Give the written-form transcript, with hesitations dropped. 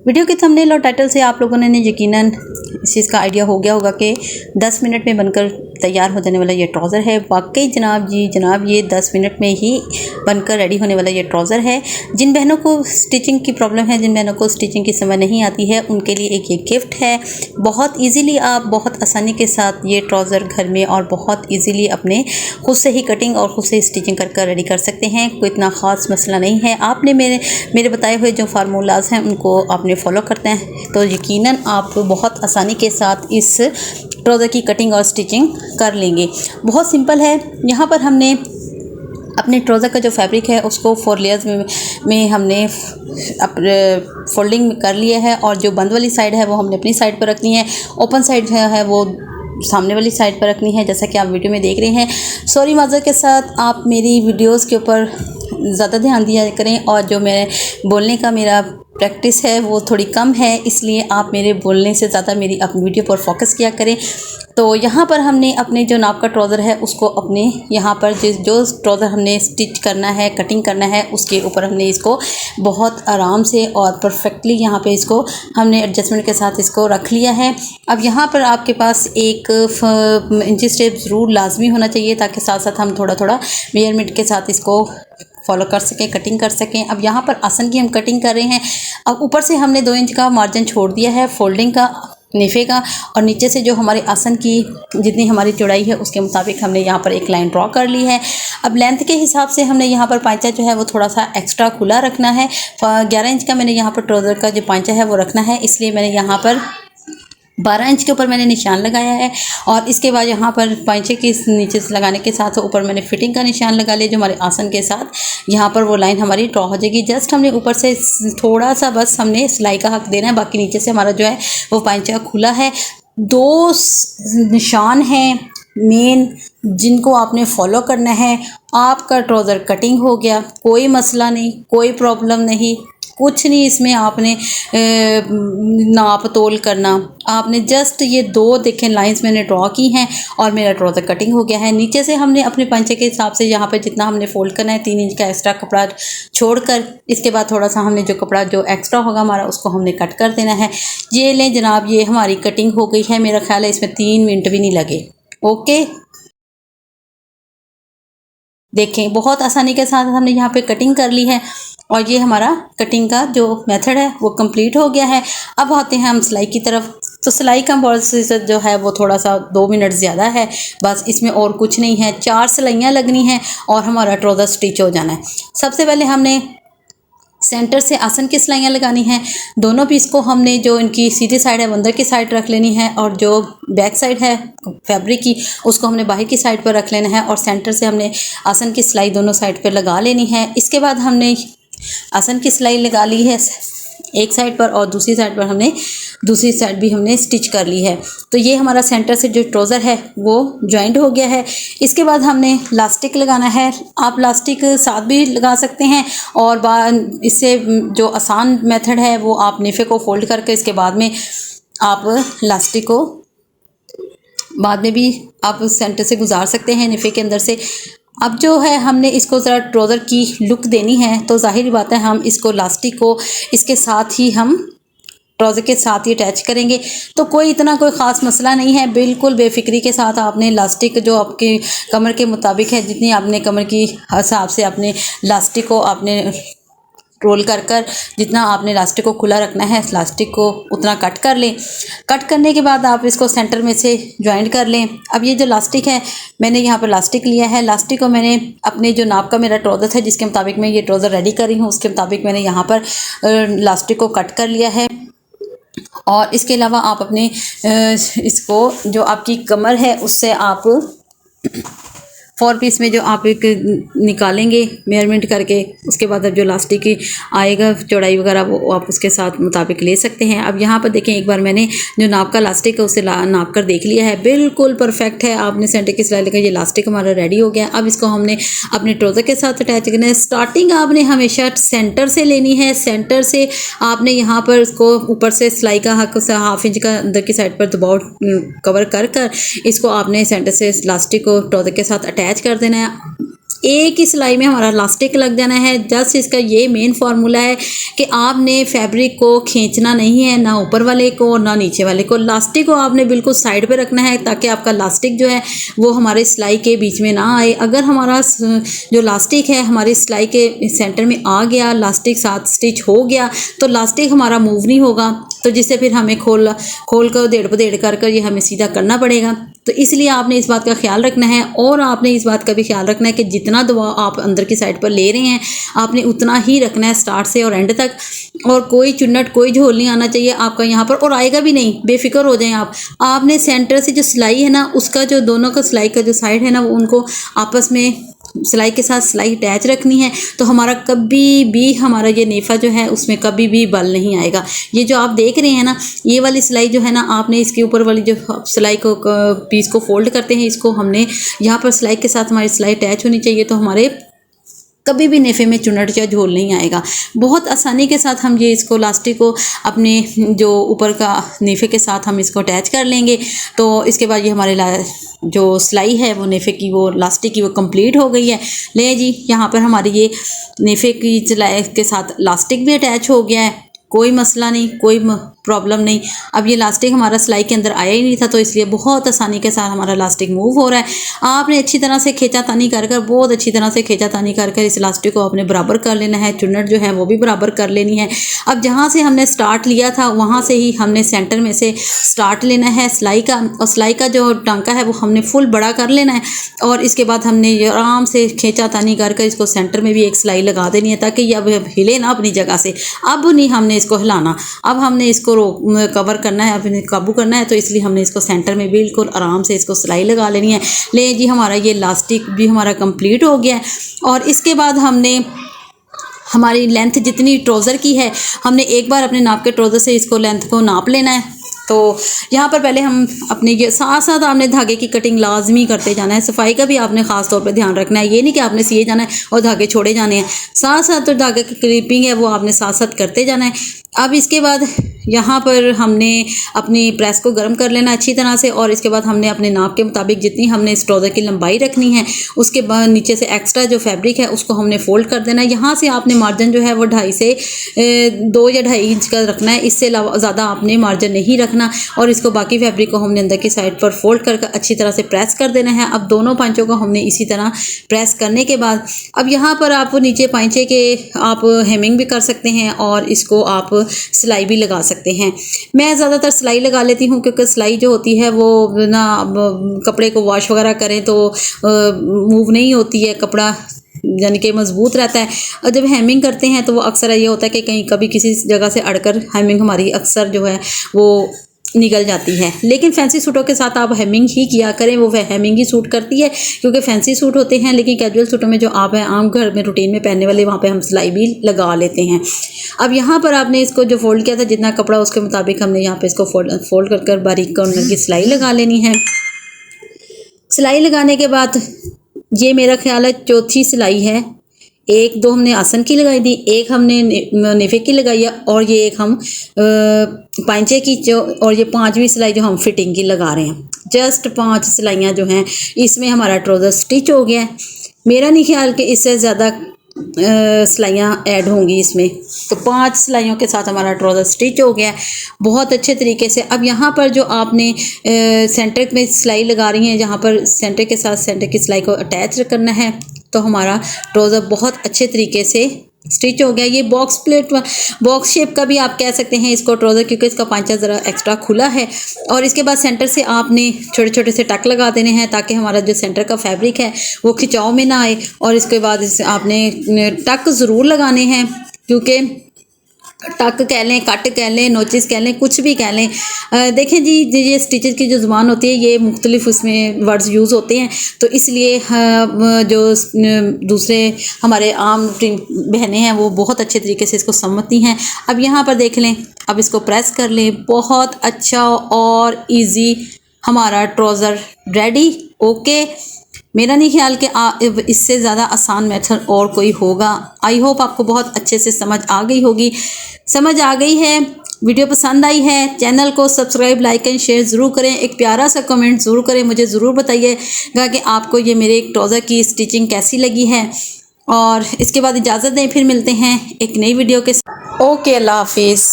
Video के thumbnail और title से आप लोगों ने यकीनन इस चीज़ का आइडिया हो गया होगा कि 10 मिनट में बनकर तैयार हो जाने वाला ये ट्राउज़र है। वाकई जनाब जी जनाब, ये 10 मिनट में ही बनकर रेडी होने वाला ये ट्राउज़र है। जिन बहनों को स्टिचिंग की प्रॉब्लम है, जिन बहनों को स्टिचिंग की समझ नहीं आती है, उनके लिए एक ये गिफ्ट है। बहुत ईजीली आप बहुत आसानी के साथ ये ट्राउज़र घर में और बहुत ईजीली अपने खुद से ही कटिंग और खुद से स्टिचिंग कर रेडी कर सकते हैं। कोई इतना ख़ास मसला नहीं है। आपने मेरे बताए हुए जो फार्मूलाज हैं उनको आपने फॉलो करते हैं तो यकीनन आप बहुत आसानी के साथ इस ट्राउज़र की कटिंग और स्टिचिंग कर लेंगे। बहुत सिंपल है। यहाँ पर हमने अपने ट्राउज़र का जो फैब्रिक है उसको 4 लेयर्स में हमने फोल्डिंग कर लिया है और जो बंद वाली साइड है वो हमने अपनी साइड पर रखनी है। ओपन साइड है वो सामने वाली साइड पर रखनी है, जैसा कि आप वीडियो में देख रहे हैं। सॉरी माज़र के साथ आप मेरी वीडियोस के ऊपर ज़्यादा ध्यान दिया करें और जो मेरे बोलने का मेरा प्रैक्टिस है वो थोड़ी कम है, इसलिए आप मेरे बोलने से ज़्यादा मेरी अपनी वीडियो पर फोकस किया करें। तो यहाँ पर हमने अपने जो नाप का ट्राउज़र है उसको अपने यहाँ पर जो ट्राउज़र हमने स्टिच करना है, कटिंग करना है, उसके ऊपर हमने इसको बहुत आराम से और परफेक्टली यहाँ पे इसको हमने एडजस्टमेंट के साथ इसको रख लिया है। अब यहाँ पर आपके पास एक इंची टेप ज़रूर लाजमी होना चाहिए ताकि साथ साथ हम थोड़ा थोड़ा मेजरमेंट के साथ इसको फॉलो कर सकें, कटिंग कर सकें। अब यहाँ पर आसन की हम कटिंग कर रहे हैं। अब ऊपर से हमने 2 इंच का मार्जिन छोड़ दिया है फोल्डिंग का, नेफे का, और नीचे से जो हमारे आसन की जितनी हमारी चौड़ाई है उसके मुताबिक हमने यहाँ पर एक लाइन ड्रॉ कर ली है। अब लेंथ के हिसाब से हमने यहाँ पर पांचा जो है वो थोड़ा सा एक्स्ट्रा खुला रखना है। 11 इंच का मैंने यहाँ पर ट्राउज़र का जो पांचा है वो रखना है, इसलिए मैंने यहाँ पर 12 इंच के ऊपर मैंने निशान लगाया है। और इसके बाद यहाँ पर पांचे के नीचे से लगाने के साथ ऊपर मैंने फिटिंग का निशान लगा लिया, जो हमारे आसन के साथ यहाँ पर वो लाइन हमारी ड्रॉ हो जाएगी। जस्ट हमने ऊपर से थोड़ा सा बस हमने सिलाई का हक देना है, बाकी नीचे से हमारा जो है वो पांचा खुला है। 2 निशान हैं मेन जिनको आपने फॉलो करना है। आपका ट्राउज़र कटिंग हो गया, कोई मसला नहीं, कोई प्रॉब्लम नहीं, कुछ नहीं इसमें आपने नाप तोल करना। आपने जस्ट ये 2 देखें लाइंस मैंने ड्रॉ की हैं और मेरा ट्राउज़र कटिंग हो गया है। नीचे से हमने अपने पंचे के हिसाब से यहाँ पे जितना हमने फोल्ड करना है 3 इंच का एक्स्ट्रा कपड़ा छोड़कर, इसके बाद थोड़ा सा हमने जो कपड़ा जो एक्स्ट्रा होगा हमारा उसको हमने कट कर देना है। ये लें जनाब, ये हमारी कटिंग हो गई है। मेरा ख्याल है इसमें 3 मिनट भी नहीं लगे। ओके, देखें बहुत आसानी के साथ हमने यहाँ पे कटिंग कर ली है और ये हमारा कटिंग का जो मेथड है वो कंप्लीट हो गया है। अब आते हैं हम सिलाई की तरफ। तो सिलाई का प्रोसेस जो है वो थोड़ा सा 2 मिनट ज़्यादा है, बस इसमें और कुछ नहीं है। 4 सिलाइयाँ लगनी हैं और हमारा ट्राउज़र स्टिच हो जाना है। सबसे पहले हमने सेंटर से आसन की सिलाइयाँ लगानी हैं। दोनों पीस को हमने जो इनकी सीधी साइड है वो अंदर की साइड रख लेनी है और जो बैक साइड है फैब्रिक की उसको हमने बाहर की साइड पर रख लेना है और सेंटर से हमने आसन की सिलाई दोनों साइड पर लगा लेनी है। इसके बाद हमने आसन की सिलाई लगा ली है एक साइड पर और दूसरी साइड पर हमने दूसरी साइड भी हमने स्टिच कर ली है। तो ये हमारा सेंटर से जो ट्राउज़र है वो जॉइंट हो गया है। इसके बाद हमने लास्टिक लगाना है। आप लास्टिक साथ भी लगा सकते हैं और इससे जो आसान मेथड है वो आप नेफे को फोल्ड करके इसके बाद में आप लास्टिक को बाद में भी आप सेंटर से गुजार सकते हैं नेफे के अंदर से। अब जो है हमने इसको ज़रा ट्राउज़र की लुक देनी है तो ज़ाहिर बात है हम इसको लास्टिक को इसके साथ ही हम ट्राउज़र के साथ ही अटैच करेंगे। तो कोई इतना कोई ख़ास मसला नहीं है, बिल्कुल बेफिक्री के साथ आपने लास्टिक जो आपके कमर के मुताबिक है, जितनी आपने कमर की हिसाब से आपने लास्टिक को आपने रोल कर जितना आपने लास्टिक को खुला रखना है लास्टिक को उतना कट कर लें। कट करने के बाद आप इसको सेंटर में से जॉइंट कर लें। अब ये जो लास्टिक है मैंने यहाँ पर लास्टिक लिया है। लास्टिक को मैंने अपने जो नाप का मेरा ट्राउज़र है जिसके मुताबिक मैं ये ट्राउज़र रेडी कर रही हूँ उसके मुताबिक मैंने यहाँ पर लास्टिक को कट कर लिया है। और इसके अलावा आप अपने इसको जो आपकी कमर है उससे आप 4 पीस में जो आप एक निकालेंगे मेजरमेंट करके, उसके बाद अब जो लास्टिक की आएगा चौड़ाई वगैरह वो आप उसके साथ मुताबिक ले सकते हैं। अब यहाँ पर देखें, एक बार मैंने जो नाप का लास्टिक है उससे नाप कर देख लिया है, बिल्कुल परफेक्ट है। आपने सेंटर की सिलाई लगाई, ये लास्टिक हमारा रेडी हो गया। अब इसको हमने अपने ट्राउज़र के साथ अटैच करना है। स्टार्टिंग आपने हमेशा सेंटर से लेनी है। सेंटर से आपने यहाँ पर इसको ऊपर से सिलाई का हाफ इंच का अंदर की साइड पर दबाव कवर कर इसको आपने सेंटर से लास्टिक को ट्राउज़र के साथ अटैच कर देना है। एक ही सिलाई में हमारा इलास्टिक लग जाना है। जस्ट इसका ये मेन फार्मूला है कि आपने फैब्रिक को खींचना नहीं है, ना ऊपर वाले को ना नीचे वाले को। इलास्टिक को आपने बिल्कुल साइड पे रखना है ताकि आपका इलास्टिक जो है वो हमारे सिलाई के बीच में ना आए। अगर हमारा जो इलास्टिक है हमारी सिलाई के सेंटर में आ गया, इलास्टिक साथ स्टिच हो गया, तो इलास्टिक हमारा मूव नहीं होगा, तो जिससे फिर हमें खोल कर देड़ कर ये हमें सीधा करना पड़ेगा। तो इसलिए आपने इस बात का ख्याल रखना है, और आपने इस बात का भी ख्याल रखना है कि जितना दबाव आप अंदर की साइड पर ले रहे हैं आपने उतना ही रखना है स्टार्ट से और एंड तक। और कोई चुन्नट कोई झोल नहीं आना चाहिए आपका यहाँ पर, और आएगा भी नहीं, बेफिक्र हो जाएं आप। आपने सेंटर से जो सिलाई है ना उसका जो दोनों का सिलाई का जो साइड है ना वो उनको आपस में सिलाई के साथ सिलाई अटैच रखनी है, तो हमारा कभी भी हमारा ये नेफा जो है उसमें कभी भी बल नहीं आएगा। ये जो आप देख रहे हैं ना ये वाली सिलाई जो है ना, आपने इसके ऊपर वाली जो सिलाई को पीस को फोल्ड करते हैं इसको हमने यहाँ पर सिलाई के साथ हमारी सिलाई अटैच होनी चाहिए, तो हमारे कभी भी नेफे में चुनट या झोल नहीं आएगा। बहुत आसानी के साथ हम ये इसको इलास्टिक को अपने जो ऊपर का नेफे के साथ हम इसको अटैच कर लेंगे। तो इसके बाद ये हमारे जो सिलाई है वो नेफे की वो इलास्टिक की वो कंप्लीट हो गई है। ले जी यहाँ पर हमारी ये नेफे की सिलाई के साथ इलास्टिक भी अटैच हो गया है, कोई मसला नहीं, कोई प्रॉब्लम नहीं। अब ये इलास्टिक हमारा सिलाई के अंदर आया ही नहीं था, तो इसलिए बहुत आसानी के साथ हमारा इलास्टिक मूव हो रहा है। आपने अच्छी तरह से खींचातानी कर बहुत अच्छी तरह से खींचातानी कर इस इलास्टिक को आपने बराबर कर लेना है। चुन्नट जो है वो भी बराबर कर लेनी है। अब जहाँ से हमने स्टार्ट लिया था वहाँ से ही हमने सेंटर में से स्टार्ट लेना है सिलाई का, और सिलाई का जो टांका है वो हमने फुल बड़ा कर लेना है। और इसके बाद हमने आराम से खींचातानी कर इसको सेंटर में भी एक सिलाई लगा देनी है ताकि ये अब हिले ना अपनी जगह से। अब नहीं हमने इसको हिलाना, अब हमने इसको कवर करना है, अपने काबू करना है, तो इसलिए हमने इसको सेंटर में बिल्कुल आराम से इसको सिलाई लगा लेनी है। ले जी हमारा ये इलास्टिक भी हमारा कंप्लीट हो गया है। और इसके बाद हमने हमारी लेंथ जितनी ट्राउज़र की है हमने एक बार अपने नाप के ट्राउज़र से इसको लेंथ को नाप लेना है। तो यहाँ पर पहले हम अपने ये साथ साथ आपने धागे की कटिंग लाजमी करते जाना है। सफाई का भी आपने ख़ास तौर पे ध्यान रखना है। ये नहीं कि आपने सिए जाना है और धागे छोड़े जाने हैं, साथ साथ तो धागे की क्लिपिंग है वो आपने साथ साथ करते जाना है। अब इसके बाद यहाँ पर हमने अपनी प्रेस को गर्म कर लेना अच्छी तरह से, और इसके बाद हमने अपने नाप के मुताबिक जितनी हमने इस ट्राउज़र की लंबाई रखनी है उसके बाद नीचे से एक्स्ट्रा जो फैब्रिक है उसको हमने फ़ोल्ड कर देना है। यहाँ से आपने मार्जिन जो है वो 2.5 से 2 या 2.5 इंच का रखना है, इससे ज़्यादा आपने मार्जिन नहीं रखना। और इसको बाकी फैब्रिक को हमने अंदर की साइड पर फोल्ड कर अच्छी तरह से प्रेस कर देना है। अब दोनों पांचों को हमने इसी तरह प्रेस करने के बाद अब यहाँ पर आप नीचे पांचे के आप हेमिंग भी कर सकते हैं और इसको आप सिलाई भी लगा सकते हैं। मैं ज़्यादातर सिलाई लगा लेती हूँ क्योंकि सिलाई जो होती है वो ना कपड़े को वॉश वगैरह करें तो मूव नहीं होती है, कपड़ा यानी कि मजबूत रहता है। और जब हेमिंग करते हैं तो वो अक्सर ये होता है कि कहीं कभी किसी जगह से अड़कर हेमिंग हमारी अक्सर जो है वो निकल जाती है। लेकिन फैंसी सूटों के साथ आप हेमिंग ही किया करें, वो हेमिंग ही सूट करती है क्योंकि फैंसी सूट होते हैं। लेकिन कैजुअल सूटों में जो आप हैं आम घर में रूटीन में पहनने वाले वहाँ पे हम सिलाई भी लगा लेते हैं। अब यहाँ पर आपने इसको जो फोल्ड किया था जितना कपड़ा उसके मुताबिक हमने यहाँ पे इसको फोल्ड कर बारीक कॉर्नर की सिलाई लगा लेनी है। सिलाई लगाने के बाद ये मेरा ख्याल है चौथी सिलाई है। एक दो हमने आसन की लगाई थी, एक हमने नेफे की लगाई है, और ये एक हम पांचे की और ये 5वीं सिलाई जो हम फिटिंग की लगा रहे हैं। जस्ट 5 सिलाइयाँ जो हैं इसमें हमारा ट्राउज़र स्टिच हो गया है। मेरा नहीं ख्याल कि इससे ज़्यादा सिलाइयाँ ऐड होंगी इसमें। तो 5 सिलाइयों के साथ हमारा ट्राउज़र स्टिच हो गया है बहुत अच्छे तरीके से। अब यहाँ पर जो आपने सेंटर में सिलाई लगा रही हैं, जहाँ पर सेंटर के साथ सेंटर की सिलाई को अटैच करना है, तो हमारा ट्राउज़र बहुत अच्छे तरीके से स्टिच हो गया। ये बॉक्स शेप का भी आप कह सकते हैं इसको ट्राउज़र, क्योंकि इसका पांचा ज़रा एक्स्ट्रा खुला है। और इसके बाद सेंटर से आपने छोटे छोटे से टक लगा देने हैं ताकि हमारा जो सेंटर का फैब्रिक है वो खिंचाव में ना आए। और इसके बाद आपने टक ज़रूर लगाने हैं, क्योंकि टक कह लें, कट कह लें, नोचिस कह लें, कुछ भी कह लें। देखें जी ये स्टिचेस की जो ज़ुबान होती है ये मुख्तलिफ उसमें वर्ड्स यूज़ होते हैं, तो इसलिए जो दूसरे हमारे आम बहनें हैं वो बहुत अच्छे तरीके से इसको समझती हैं। अब यहाँ पर देख लें, अब इसको प्रेस कर लें। बहुत अच्छा और इजी हमारा ट्राउज़र रेडी। ओके, मेरा नहीं ख्याल कि इससे ज़्यादा आसान मेथड और कोई होगा। आई होप आपको बहुत अच्छे से समझ आ गई होगी। समझ आ गई है वीडियो पसंद आई है चैनल को सब्सक्राइब लाइक एंड शेयर ज़रूर करें। एक प्यारा सा कमेंट ज़रूर करें, मुझे ज़रूर बताइएगा कि आपको ये मेरे एक ट्राउज़र की स्टिचिंग कैसी लगी है। और इसके बाद इजाज़त दें, फिर मिलते हैं एक नई वीडियो के साथ। ओके, अल्लाह हाफिज़।